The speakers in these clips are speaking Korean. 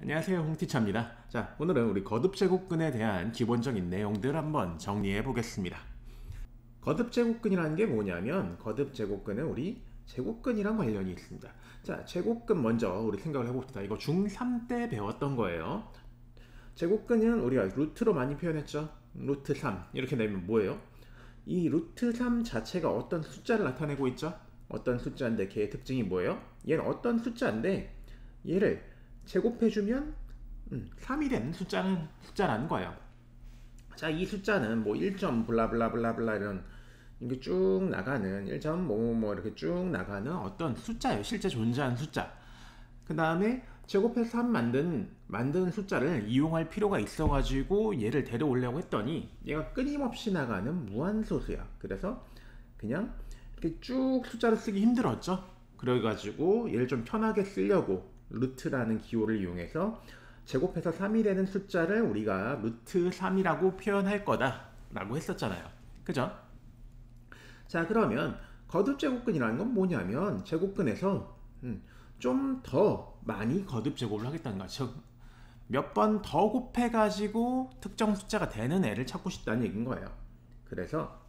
안녕하세요, 홍티차입니다. 자, 오늘은 우리 거듭제곱근에 대한 기본적인 내용들 한번 정리해 보겠습니다. 거듭제곱근이라는 게 뭐냐면 거듭제곱근은 우리 제곱근이랑 관련이 있습니다. 자, 제곱근 먼저 우리 생각을 해봅시다. 이거 중3 때 배웠던 거예요. 제곱근은 우리가 루트로 많이 표현했죠. 루트 3 이렇게 내면 뭐예요? 이 루트 3 자체가 어떤 숫자를 나타내고 있죠? 어떤 숫자인데 걔의 특징이 뭐예요? 얘는 어떤 숫자인데 얘를 제곱해주면 3이 되는 숫자라는 거예요. 자, 이 숫자는 뭐 1점 블라블라블라블라 이런 이게 쭉 나가는 1점 뭐뭐뭐 이렇게 쭉 나가는 어떤 숫자예요. 실제 존재하는 숫자. 그 다음에 제곱해서 3 만든 숫자를 이용할 필요가 있어가지고 얘를 데려오려고 했더니 얘가 끊임없이 나가는 무한소수야. 그래서 그냥 이렇게 쭉 숫자를 쓰기 힘들었죠. 그래가지고 얘를 좀 편하게 쓰려고 루트라는 기호를 이용해서 제곱해서 3이 되는 숫자를 우리가 루트 3이라고 표현할 거다 라고 했었잖아요. 그죠? 자, 그러면 거듭제곱근이라는 건 뭐냐면 제곱근에서 좀 더 많이 거듭제곱을 하겠다는 거죠. 몇 번 더 곱해가지고 특정 숫자가 되는 애를 찾고 싶다는 얘기인 거예요. 그래서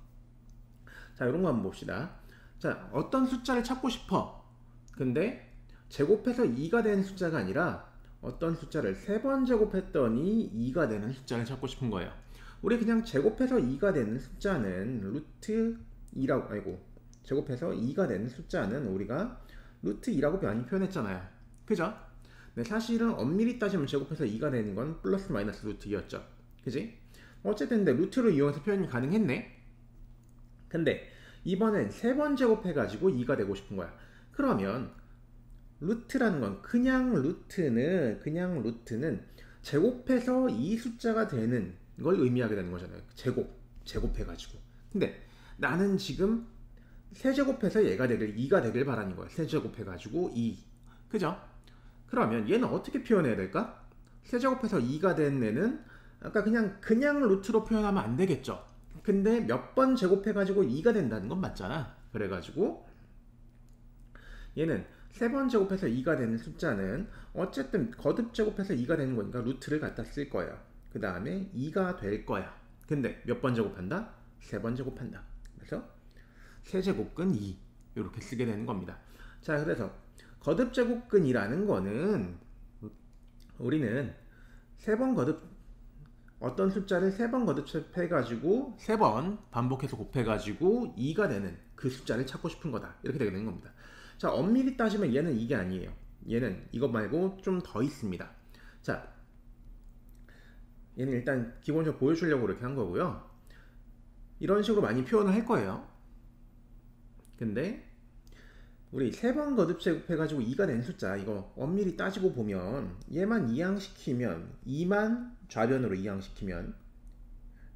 자, 이런 거 한번 봅시다. 자, 어떤 숫자를 찾고 싶어. 근데 제곱해서 2가 되는 숫자가 아니라 어떤 숫자를 3번 제곱했더니 2가 되는 숫자를 찾고 싶은 거예요. 우리 그냥 제곱해서 2가 되는 숫자는 루트 2라고, 제곱해서 2가 되는 숫자는 우리가 루트 2라고 많이 표현했잖아요. 그죠? 네, 사실은 엄밀히 따지면 제곱해서 2가 되는 건 플러스 마이너스 루트 2였죠. 그지? 어쨌든 근데 루트로 이용해서 표현이 가능했네. 근데 이번엔 3번 제곱해가지고 2가 되고 싶은 거야. 그러면 루트라는 건 그냥 루트는 제곱해서 이 숫자가 되는 걸 의미하게 되는 거잖아요. 제곱해가지고. 근데 나는 지금 세제곱해서 얘가 되길 2가 되길 바라는 거야. 세제곱해가지고 2. 그죠? 그러면 얘는 어떻게 표현해야 될까? 세제곱해서 2가 된 애는 아까 그냥 루트로 표현하면 안 되겠죠. 근데 몇 번 제곱해가지고 2가 된다는 건 맞잖아. 그래가지고 얘는 3번 제곱해서 2가 되는 숫자는 어쨌든 거듭 제곱해서 2가 되는 거니까 루트를 갖다 쓸 거예요. 그 다음에 2가 될 거야. 근데 몇 번 제곱한다? 3번 제곱한다. 그래서 세제곱근 2 이렇게 쓰게 되는 겁니다. 자, 그래서 거듭 제곱근이라는 거는 우리는 3번 거듭 어떤 숫자를 3번 거듭해가지고 3번 반복해서 곱해가지고 2가 되는 그 숫자를 찾고 싶은 거다. 이렇게 되게 되는 겁니다. 자, 엄밀히 따지면 얘는 이게 아니에요. 얘는 이것 말고 좀 더 있습니다. 자, 얘는 일단 기본적으로 보여주려고 이렇게 한 거고요. 이런 식으로 많이 표현을 할 거예요. 근데 우리 3번 거듭제곱해가지고 2가 된 숫자 이거 엄밀히 따지고 보면 얘만 이항시키면 2만 좌변으로 이항시키면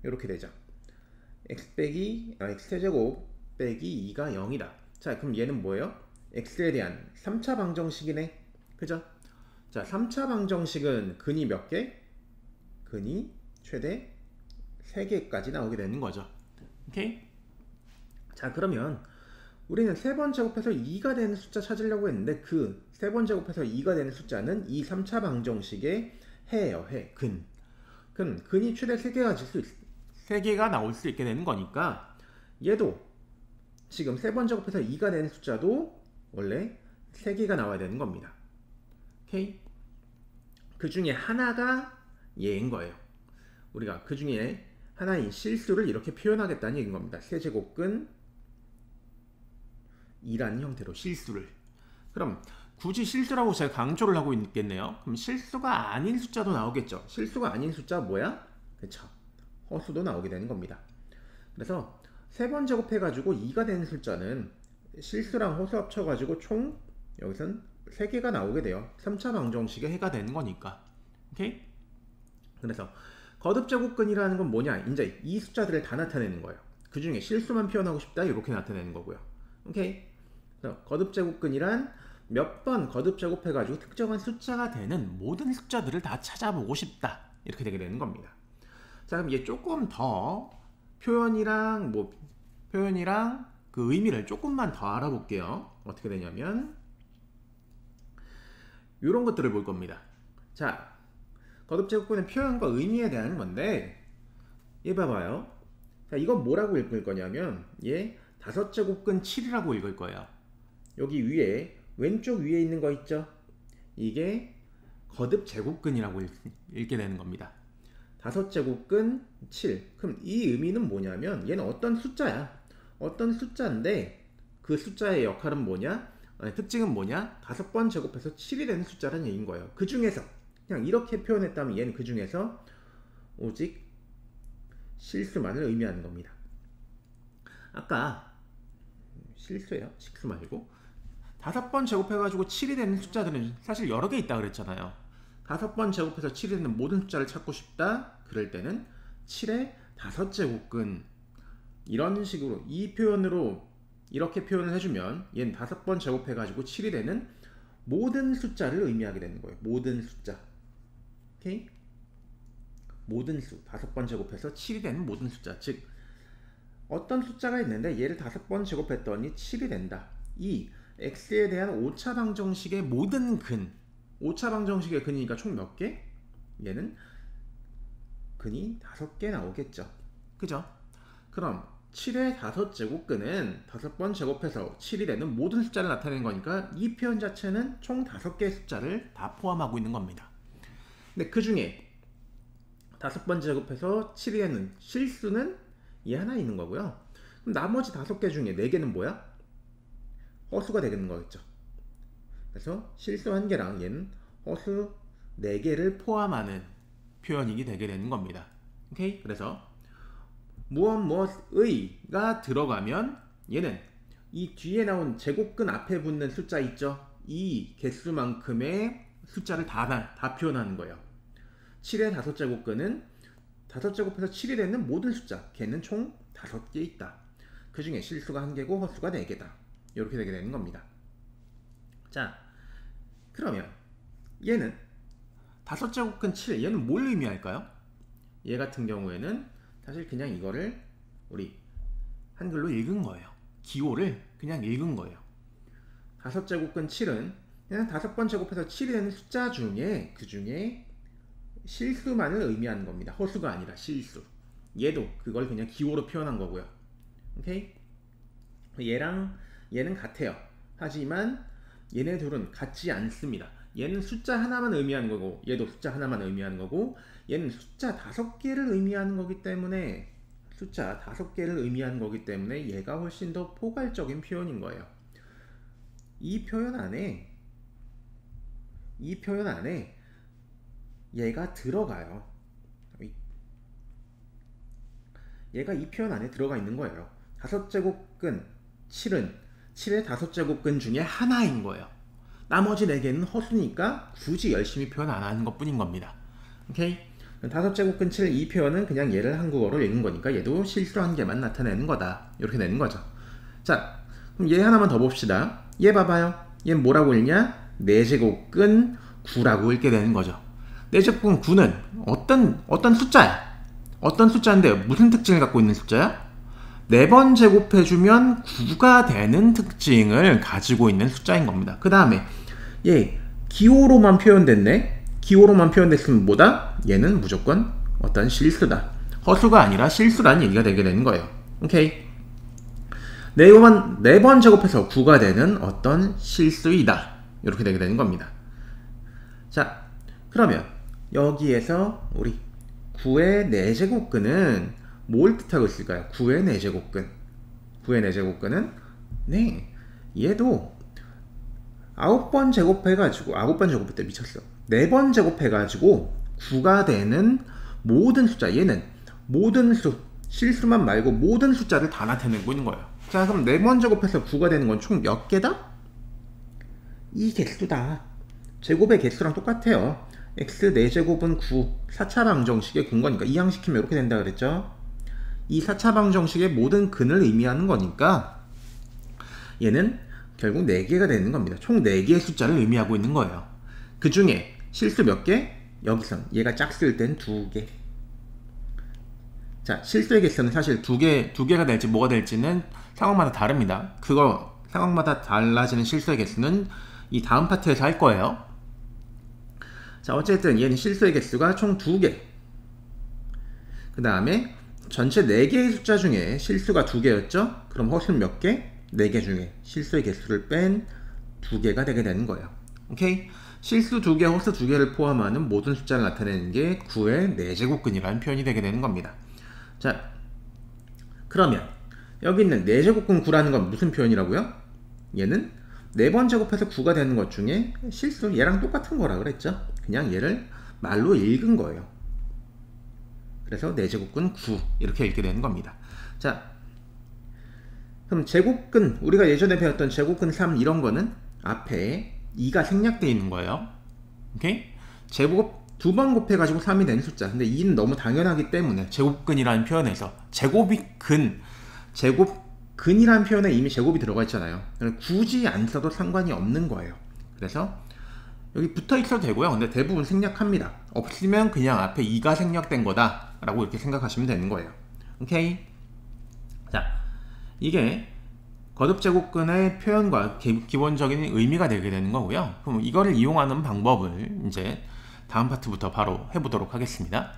이렇게 되죠. x세제곱 빼기 2가 0이다. 자, 그럼 얘는 뭐예요? x에 대한 3차 방정식이네. 그죠? 자, 3차 방정식은 근이 몇 개? 근이 최대 3개까지 나오게 되는 거죠. 오케이? 자, 그러면 우리는 3번 제곱해서 2가 되는 숫자 찾으려고 했는데 그 3번 제곱해서 2가 되는 숫자는 이 3차 방정식의 해예요. 해. 근이 최대 3개가 나올 수 있게 되는 거니까 얘도 지금 3번 제곱해서 2가 되는 숫자도 원래 3개가 나와야 되는 겁니다. 오케이? 그 중에 하나가 얘인 거예요. 우리가 그 중에 하나인 실수를 이렇게 표현하겠다는 얘기인 겁니다. 세제곱근 2라는 형태로 실수를. 그럼 굳이 실수라고 제가 강조를 하고 있겠네요. 그럼 실수가 아닌 숫자도 나오겠죠. 실수가 아닌 숫자 뭐야? 그쵸. 허수도 나오게 되는 겁니다. 그래서 3번 제곱해가지고 2가 되는 숫자는 실수랑 허수 합쳐가지고 총 여기선 3개가 나오게 돼요. 3차 방정식의 해가 되는 거니까. 오케이? 그래서 거듭제곱근이라는 건 뭐냐? 이제 이 숫자들을 다 나타내는 거예요. 그 중에 실수만 표현하고 싶다 이렇게 나타내는 거고요. 오케이? 그래서 거듭제곱근이란 몇 번 거듭제곱해가지고 특정한 숫자가 되는 모든 숫자들을 다 찾아보고 싶다 이렇게 되게 되는 겁니다. 자, 그럼 얘 조금 더 표현이랑 그 의미를 조금만 더 알아볼게요. 어떻게 되냐면 이런 것들을 볼 겁니다. 자, 거듭제곱근의 표현과 의미에 대한 건데, 얘 봐봐요. 자, 이건 뭐라고 읽을 거냐면 얘 5제곱근 7이라고 읽을 거예요. 여기 위에 왼쪽 위에 있는 거 있죠? 이게 거듭제곱근이라고 읽게 되는 겁니다. 5제곱근 7. 그럼 이 의미는 뭐냐면 얘는 어떤 숫자야. 어떤 숫자인데 그 숫자의 역할은 뭐냐? 특징은 뭐냐? 5번 제곱해서 7이 되는 숫자라는 얘기인 거예요. 그 중에서 그냥 이렇게 표현했다면 얘는 그 중에서 오직 실수만을 의미하는 겁니다. 아까 실수예요. 실수 말고 5번 제곱해가지고 7이 되는 숫자들은 사실 여러 개 있다 그랬잖아요. 5번 제곱해서 7이 되는 모든 숫자를 찾고 싶다. 그럴 때는 7의 5제곱근 이런 식으로 이 표현으로 이렇게 표현을 해주면 얘는 5번 제곱해가지고 7이 되는 모든 숫자를 의미하게 되는 거예요. 모든 숫자. 오케이? 모든 수. 5번 제곱해서 7이 되는 모든 숫자. 즉 어떤 숫자가 있는데 얘를 5번 제곱했더니 7이 된다. 이 x에 대한 오차 방정식의 모든 근. 오차 방정식의 근이니까 총 몇 개? 얘는 근이 5개 나오겠죠. 그죠? 그럼 7의 5제곱근은 5번 제곱해서 7이 되는 모든 숫자를 나타내는 거니까 이 표현 자체는 총 5개의 숫자를 다 포함하고 있는 겁니다. 근데 그 중에 5번 제곱해서 7이 되는 실수는 얘 하나 있는 거고요. 그럼 나머지 5개 중에 4개는 뭐야? 허수가 되는 거겠죠. 그래서 실수 1개랑 얘는 허수 4개를 포함하는 표현이 되게 되는 겁니다. 오케이? 그래서 무엇의가 들어가면 얘는 이 뒤에 나온 제곱근 앞에 붙는 숫자 있죠? 이 개수만큼의 숫자를 다 표현하는 거예요. 7의 5제곱근은 5제곱해서 7이 되는 모든 숫자. 걔는 총 5개 있다. 그 중에 실수가 1개고 허수가 4개다. 이렇게 되게 되는 겁니다. 자, 그러면 얘는 5제곱근 7, 얘는 뭘 의미할까요? 얘 같은 경우에는 사실 그냥 이거를 우리 한글로 읽은 거예요. 기호를 그냥 읽은 거예요. 5제곱근 7은 그냥 5번 제곱해서 7이 되는 숫자 중에 그 중에 실수만을 의미하는 겁니다. 허수가 아니라 실수. 얘도 그걸 그냥 기호로 표현한 거고요. 오케이? 얘랑 얘는 같아요. 하지만 얘네 둘은 같지 않습니다. 얘는 숫자 하나만 의미하는 거고 얘도 숫자 하나만 의미하는 거고 얘는 숫자 5개를 의미하는 거기 때문에 얘가 훨씬 더 포괄적인 표현인 거예요. 이 표현 안에 얘가 들어가요. 얘가 이 표현 안에 들어가 있는 거예요. 5제곱근 7은 7의 5제곱근 중에 하나인 거예요. 나머지 4개는 허수니까 굳이 열심히 표현 안 하는 것 뿐인 겁니다. 오케이? 5제곱근 7 이 표현은 그냥 얘를 한국어로 읽은 거니까 얘도 실수 1개만 나타내는 거다. 이렇게 되는 거죠. 자, 그럼 얘 하나만 더 봅시다. 얘 봐봐요. 얘는 뭐라고 읽냐? 4제곱근 9라고 읽게 되는 거죠. 4제곱근 9는 어떤 숫자야? 어떤 숫자인데 무슨 특징을 갖고 있는 숫자야? 4번 제곱해주면 9가 되는 특징을 가지고 있는 숫자인 겁니다. 그 다음에 얘 기호로만 표현됐네. 기호로만 표현됐으면 뭐다? 얘는 무조건 어떤 실수다. 허수가 아니라 실수라는 얘기가 되게 되는 거예요. 오케이? 4번 제곱해서 9가 되는 어떤 실수이다. 이렇게 되게 되는 겁니다. 자, 그러면 여기에서 우리 9의 4제곱근은 뭘 뜻하고 있을까요? 9의 4제곱근. 9의 4제곱근은 얘도 9번 제곱해가지고 9번 제곱할 때 미쳤어. 4번 제곱해가지고 9가 되는 모든 숫자. 얘는 모든 수, 실수만 말고 모든 숫자를 다 나타내고 있는 거예요. 자, 그럼 4번 제곱해서 9가 되는 건 총 몇 개다? 이 개수다. 제곱의 개수랑 똑같아요. x 4제곱은 9, 4차 방정식의 근거니까 이항시키면 이렇게 된다 그랬죠. 이 4차 방정식의 모든 근을 의미하는 거니까 얘는 결국 4개가 되는 겁니다. 총 4개의 숫자를 의미하고 있는 거예요. 그 중에 실수 몇 개? 여기선 얘가 짝쓸 땐 2개. 자, 실수의 개수는 사실 2개가 될지 뭐가 될지는 상황마다 다릅니다. 그거 상황마다 달라지는 실수의 개수는 이 다음 파트에서 할 거예요. 자, 어쨌든 얘는 실수의 개수가 총 2개. 그 다음에 전체 4개의 숫자 중에 실수가 2개였죠? 그럼 허수는 몇 개? 4개 중에 실수의 개수를 뺀 2개가 되게 되는 거예요. 오케이? 실수 2개, 허수 2개를 포함하는 모든 숫자를 나타내는 게 9의 4제곱근이라는 표현이 되게 되는 겁니다. 자, 그러면 여기 있는 4제곱근 9라는 건 무슨 표현이라고요? 얘는 4번 제곱해서 9가 되는 것 중에 실수 얘랑 똑같은 거라 그랬죠? 그냥 얘를 말로 읽은 거예요. 그래서 4제곱근 9 이렇게 읽게 되는 겁니다. 자, 그럼 제곱근, 우리가 예전에 배웠던 제곱근 3 이런 거는 앞에 2가 생략되어 있는 거예요. 오케이? 제곱 2번 곱해가지고 3이 되는 숫자. 근데 2는 너무 당연하기 때문에 제곱근이라는 표현에서 제곱근이라는 표현에 이미 제곱이 들어가 있잖아요. 굳이 안 써도 상관이 없는 거예요. 그래서 여기 붙어 있어도 되고요. 근데 대부분 생략합니다. 없으면 그냥 앞에 2가 생략된 거다 라고 이렇게 생각하시면 되는 거예요. 오케이? 자, 이게 거듭제곱근의 표현과 기본적인 의미가 되게 되는 거고요. 그럼 이거를 이용하는 방법을 이제 다음 파트부터 바로 해보도록 하겠습니다.